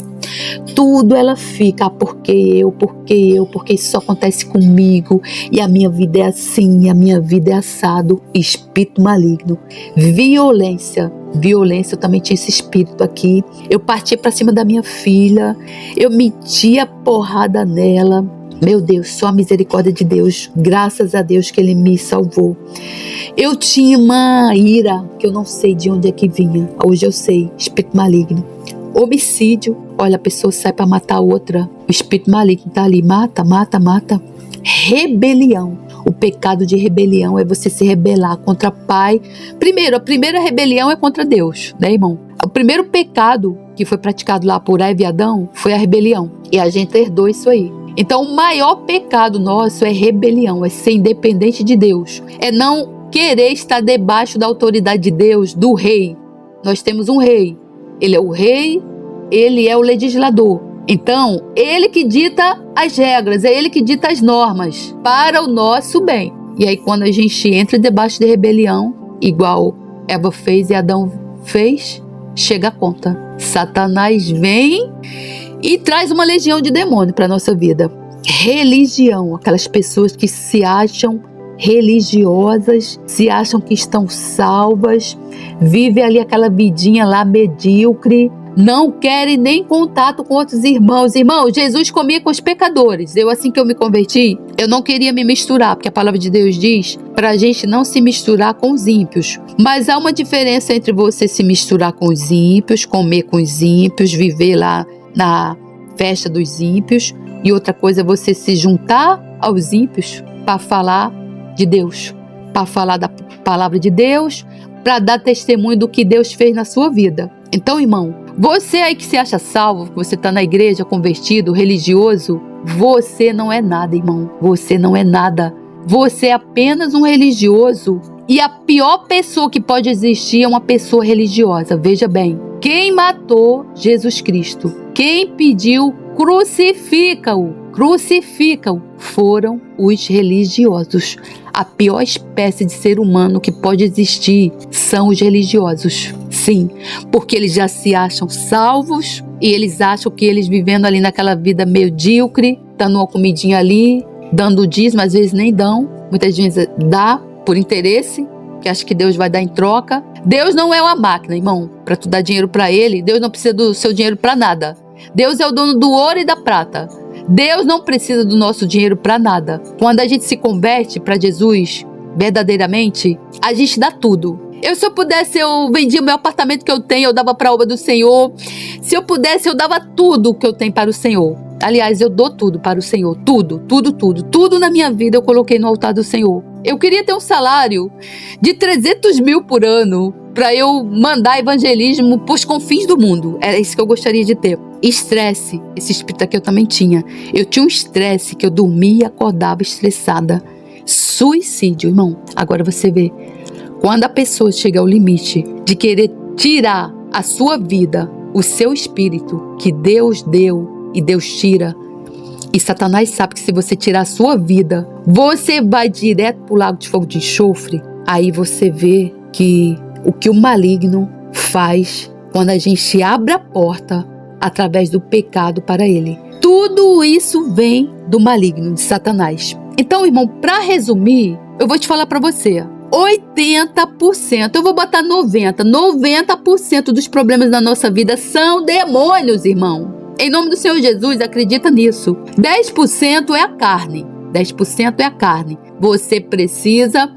Tudo ela fica: porque isso só acontece comigo, e a minha vida é assim, a minha vida é assado. Espírito maligno. Violência, eu também tinha esse espírito aqui. Eu partia pra cima da minha filha, eu metia porrada nela. Meu Deus, só a misericórdia de Deus, graças a Deus que Ele me salvou. Eu tinha uma ira que eu não sei de onde é que vinha, hoje eu sei, espírito maligno. Homicídio, olha, a pessoa sai para matar a outra, o espírito maligno tá ali, mata. Rebelião, o pecado de rebelião é você se rebelar contra o Pai. Primeiro, a primeira rebelião é contra Deus, né, irmão? O primeiro pecado que foi praticado lá por Eva e Adão foi a rebelião, e a gente herdou isso aí. Então, o maior pecado nosso é rebelião, é ser independente de Deus, é não querer estar debaixo da autoridade de Deus, do rei. Nós temos um rei, ele é o rei, ele é o legislador. Então, ele que dita as regras, é ele que dita as normas para o nosso bem. E aí, quando a gente entra debaixo de rebelião, igual Eva fez e Adão fez, chega a conta. Satanás vem e traz uma legião de demônio para a nossa vida. Religião, aquelas pessoas que se acham religiosas, se acham que estão salvas, vivem ali aquela vidinha lá medíocre, não querem nem contato com outros irmãos. Irmão, Jesus comia com os pecadores. Assim que eu me converti, eu não queria me misturar, porque a palavra de Deus diz para a gente não se misturar com os ímpios. Mas há uma diferença entre você se misturar com os ímpios, comer com os ímpios, viver lá na festa dos ímpios, e outra coisa é você se juntar aos ímpios para falar de Deus, para falar da palavra de Deus, para dar testemunho do que Deus fez na sua vida. Então, irmão, você aí que se acha salvo, que você está na igreja, convertido, religioso, você não é nada, irmão. Você não é nada. Você é apenas um religioso. E a pior pessoa que pode existir é uma pessoa religiosa. Veja bem, quem matou Jesus Cristo? Quem pediu crucifica-o, crucifica-o, foram os religiosos. A pior espécie de ser humano que pode existir são os religiosos. Sim, porque eles já se acham salvos e eles acham que eles vivendo ali naquela vida medíocre, dando uma comidinha ali, dando dízimo, às vezes nem dão, muitas vezes dá por interesse, que acha que Deus vai dar em troca. Deus não é uma máquina, irmão, para tu dar dinheiro para ele. Deus não precisa do seu dinheiro para nada. Deus é o dono do ouro e da prata. Deus não precisa do nosso dinheiro para nada. Quando a gente se converte para Jesus, verdadeiramente, a gente dá tudo. Se eu pudesse, eu vendia o meu apartamento que eu tenho, eu dava para a obra do Senhor. Se eu pudesse, eu dava tudo que eu tenho para o Senhor. Aliás, eu dou tudo para o Senhor. Tudo, tudo, tudo. Tudo na minha vida eu coloquei no altar do Senhor. Eu queria ter um salário de 300 mil por ano para eu mandar evangelismo para os confins do mundo. Era isso que eu gostaria de ter. Estresse, esse espírito aqui eu também tinha. Eu tinha um estresse que eu dormia e acordava estressada. Suicídio, irmão. Agora você vê, quando a pessoa chega ao limite de querer tirar a sua vida, o seu espírito que Deus deu e Deus tira, e Satanás sabe que se você tirar a sua vida, você vai direto para o lago de fogo de enxofre. Aí você vê que o que o maligno faz quando a gente abre a porta através do pecado para ele. Tudo isso vem do maligno, de Satanás. Então, irmão, para resumir, eu vou te falar para você. 80%, eu vou botar 90% dos problemas da nossa vida são demônios, irmão. Em nome do Senhor Jesus, acredita nisso. 10% é a carne. 10% é a carne. Você precisa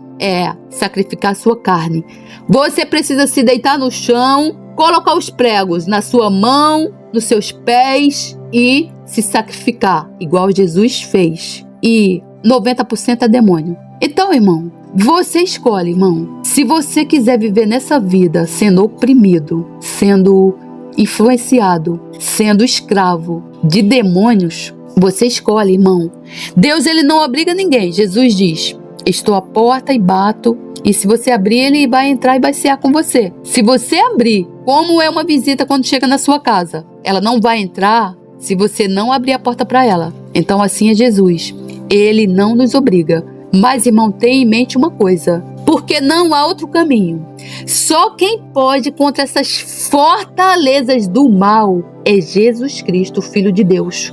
sacrificar a sua carne. Você precisa se deitar no chão, colocar os pregos na sua mão, nos seus pés e se sacrificar, igual Jesus fez. E 90% é demônio. Então, irmão, você escolhe, irmão. Se você quiser viver nessa vida sendo oprimido, sendo influenciado, sendo escravo de demônios, você escolhe, irmão. Deus, ele não obriga ninguém. Jesus diz: estou à porta e bato, e se você abrir, ele vai entrar e vai cear com você. Se você abrir, como é uma visita quando chega na sua casa, ela não vai entrar se você não abrir a porta para ela. Então assim é Jesus. Ele não nos obriga. Mas, irmão, tenha em mente uma coisa, porque não há outro caminho. Só quem pode contra essas fortalezas do mal é Jesus Cristo, Filho de Deus.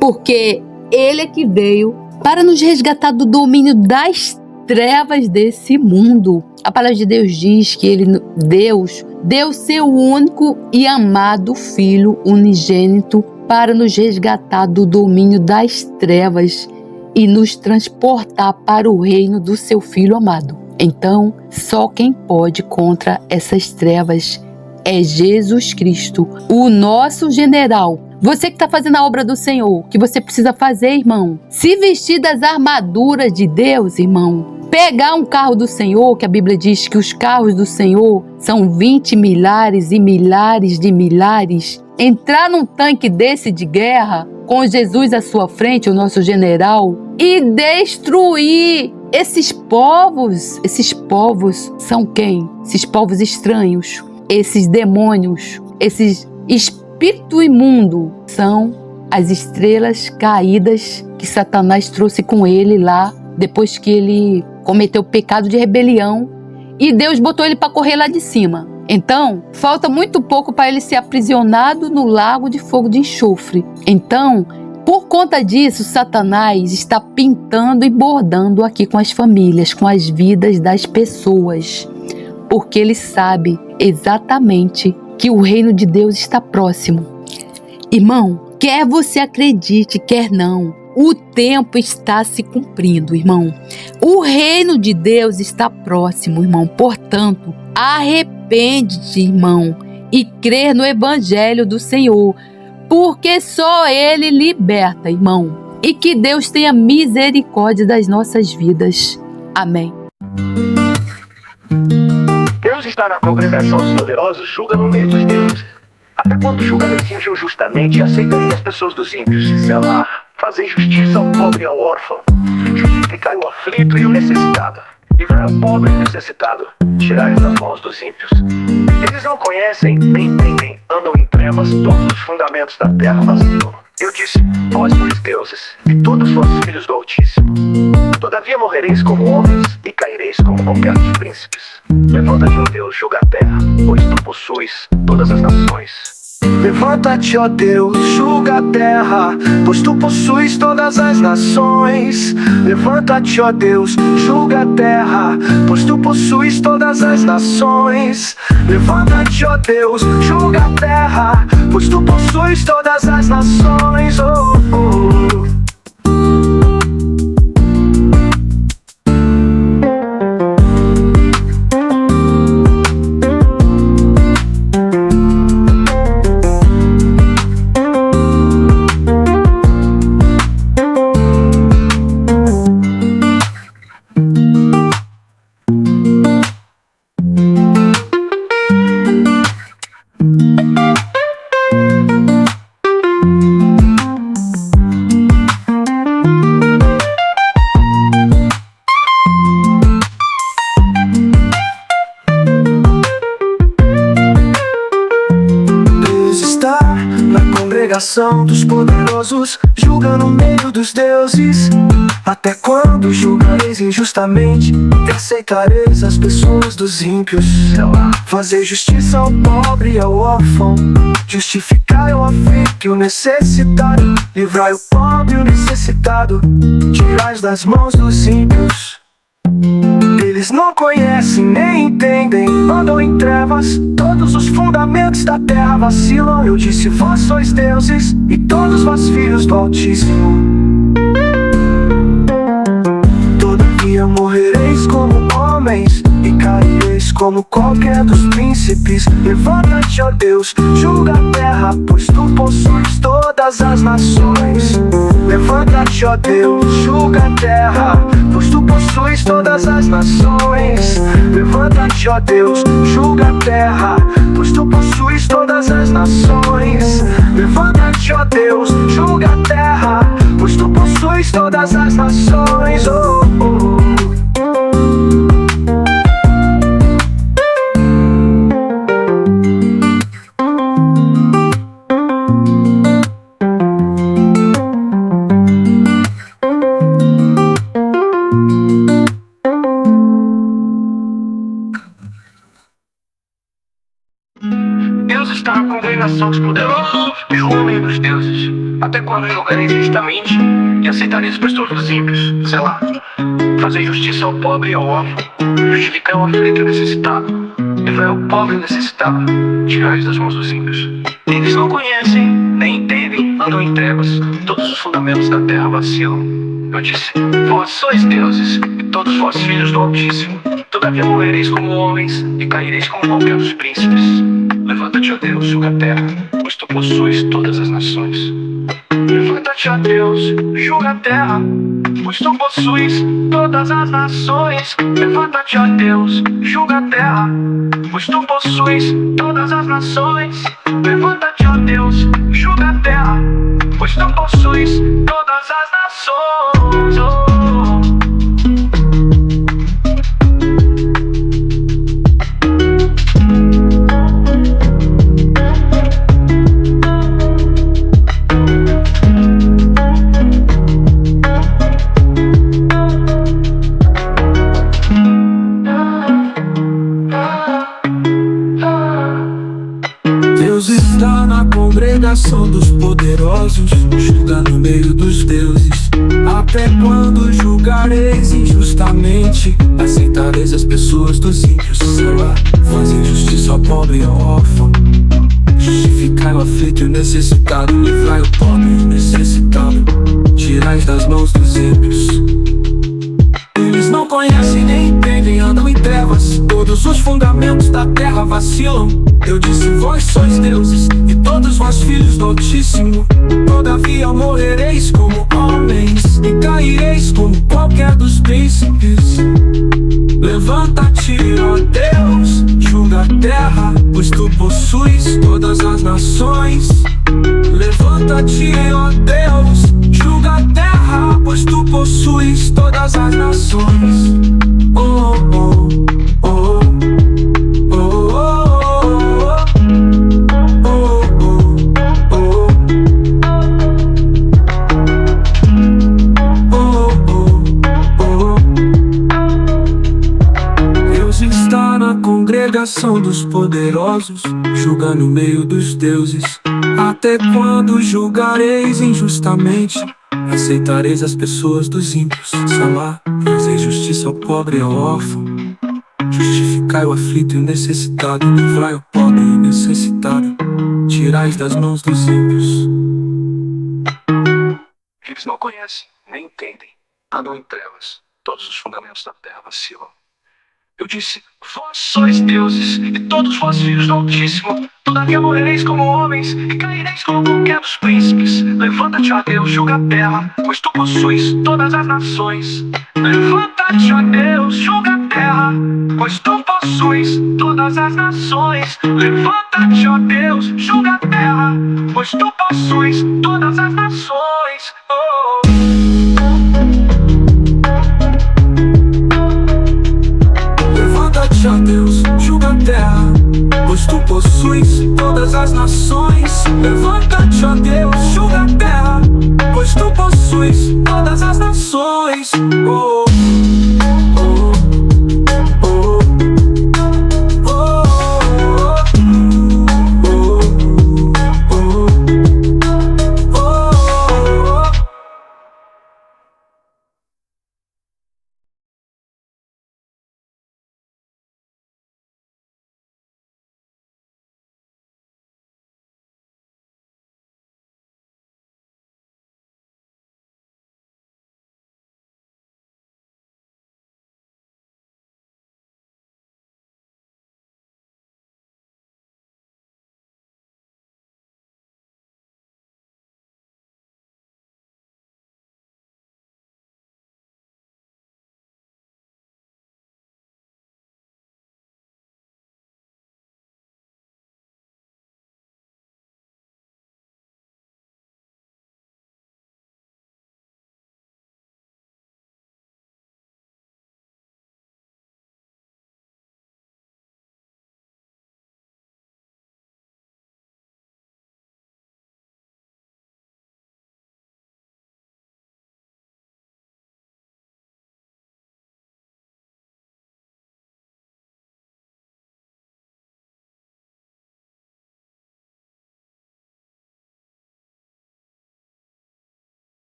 Porque Ele é que veio para nos resgatar do domínio das trevas desse mundo. A palavra de Deus diz que Deus deu seu único e amado Filho unigênito para nos resgatar do domínio das trevas e nos transportar para o reino do seu Filho amado. Então, só quem pode contra essas trevas é Jesus Cristo, o nosso general. Você que está fazendo a obra do Senhor, o que você precisa fazer, irmão? Se vestir das armaduras de Deus, irmão. Pegar um carro do Senhor, que a Bíblia diz que os carros do Senhor são 20 milhares e milhares de milhares. Entrar num tanque desse de guerra, com Jesus à sua frente, o nosso general, e destruir esses povos. Esses povos são quem? Esses povos estranhos, esses demônios, esses espírito imundo, são as estrelas caídas que Satanás trouxe com ele lá, depois que ele cometeu o pecado de rebelião, e Deus botou ele para correr lá de cima. Então, falta muito pouco para ele ser aprisionado no lago de fogo de enxofre. Então, por conta disso, Satanás está pintando e bordando aqui com as famílias, com as vidas das pessoas, porque ele sabe exatamente que o reino de Deus está próximo. Irmão, quer você acredite, quer não, o tempo está se cumprindo, irmão. O reino de Deus está próximo, irmão. Portanto, arrepende-te, irmão, e crê no evangelho do Senhor, porque só Ele liberta, irmão. E que Deus tenha misericórdia das nossas vidas. Amém. Deus está na congregação dos poderosos, julga no meio dos deuses. Até quando julgarei injustamente e aceitarei as pessoas dos ímpios? Fazer justiça ao pobre e ao órfão, justificar o aflito e o necessitado, livrar o pobre e necessitado, tirar das mãos dos ímpios. Eles não conhecem, nem entendem, andam em trevas, todos os fundamentos da terra vacilam. Eu disse, vós sois deuses, e todos vós filhos do Altíssimo. Todavia morrereis como homens, e caireis como qualquer dos príncipes. Levanta-te, ó Deus, julga a terra, pois tu possuis todas as nações. Levanta-te, ó Deus, julga a terra, pois tu possuis todas as nações. Levanta-te, ó Deus, julga a terra, pois tu possuis todas as nações. Levanta-te, ó Deus, julga a terra, pois tu possuis todas as nações. Oh, oh. Dos poderosos, julga no meio dos deuses. Até quando julgareis injustamente e aceitareis as pessoas dos ímpios? Fazei justiça ao pobre e ao órfão, justificai o aflito e o necessitado, livrai o pobre e o necessitado, tirais das mãos dos ímpios. Eles não conhecem nem entendem, andam em trevas, todos os fundamentos da terra vacilam. Eu disse, vós sois deuses, e todos vós filhos do Altíssimo. Todavia morrereis como homens, e caireis como qualquer dos príncipes. Levanta-te, ó Deus, julga a terra, pois tu possuis todas as nações. Levanta-te, ó Deus, julga a terra, pois tu possuis todas as nações. Levanta-te, ó Deus, julga a terra, pois tu possuis todas as nações. Levanta-te, ó Deus, julga a terra, pois tu possuis todas as nações. Oh, oh. Deus está na congregação dos poderosos, julga o meio dos deuses. Até quando julgareis justamente e aceitareis as pessoas dos ímpios? Sei lá. Fazei justiça ao pobre e ao órfão, justificai o aflito e o necessitado, livrai o pobre e o necessitado, tirais das mãos dos ímpios. Eles não conhecem, nem entendem, andam em trevas, todos os fundamentos da terra vacilam. Eu disse, vós sois deuses, e todos vós filhos do Altíssimo. Todavia morrereis como homens, e caireis como qualquer dos príncipes. Levanta-te, ó Deus, julga a terra, pois tu possuis todas as nações. Levanta-te, ó Deus, julga a terra, pois tu possuis todas as nações. Levanta-te, ó Deus, julga a terra, pois tu possuis todas as nações. Levanta-te, ó Deus, julga a terra, pois tu possuis todas as nações. Oh. Deus está na congregação dos poderosos, julga no meio dos deuses. Até quando julgareis injustamente, aceitareis as pessoas dos ímpios? Fazei justiça ao pobre e ao órfão, justificai o aflito e o necessitado, livrai o pobre e o necessitado, tirais das mãos dos ímpios. Eles não conhecem nem entendem, andam em trevas, todos os fundamentos da terra vacilam. Eu disse, vós sois deuses, e todos vós filhos do Altíssimo. Todavia morrereis como homens, e caireis como qualquer dos príncipes. Levanta-te, ó Deus, julga a terra, pois tu possuis todas as nações. Levanta-te, ó Deus, julga a terra, pois tu possuis possuis todas as nações. Oh, oh, oh, oh, oh, oh, oh, oh, oh. Deus está na congregação dos poderosos, julga no meio dos deuses. Até quando julgareis injustamente? Aceitareis as pessoas dos ímpios. Salá, fazeis justiça ao pobre e ao órfão. Justificai o aflito e o necessitado. Livrai o pobre e o necessitado. Tirais das mãos dos ímpios. Eles não conhecem, nem entendem. Andam em trevas. Todos os fundamentos da terra vacilam. Eu disse, vós sois deuses, e todos vós filhos do Altíssimo. Todavia morrereis como homens, e caireis como qualquer dos príncipes. Levanta-te, ó Deus, julga a terra, pois tu possuis todas as nações. Levanta-te, ó Deus, julga a terra, pois tu possuis todas as nações. Levanta-te, ó Deus, julga a terra, pois tu possuis todas as nações. Oh. Levanta-te, ó Deus, julga a terra, pois tu possuis todas as nações. Levanta-te, ó Deus, julga a terra, pois tu possuis todas as nações. Oh.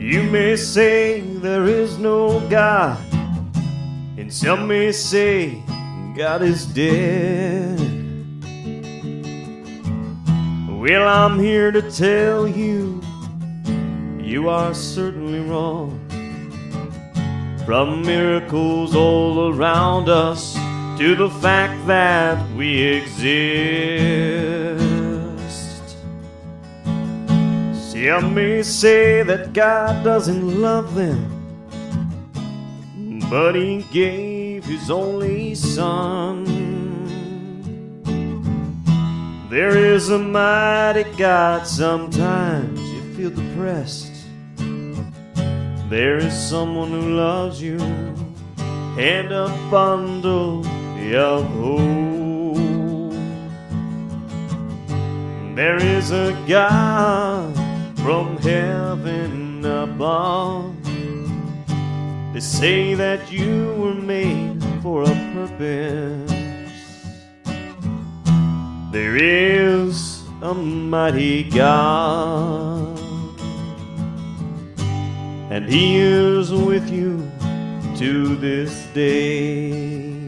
You may say there is no God, and some may say God is dead. Well, I'm here to tell you, you are certainly wrong. From miracles all around us to the fact that we exist. Some may say that God doesn't love them, but He gave His only Son. There is a mighty God. Sometimes you feel depressed. There is someone who loves you and a bundle of hope. There is a God from heaven above. They say that you were made for a purpose. There is a mighty God, and He is with you to this day.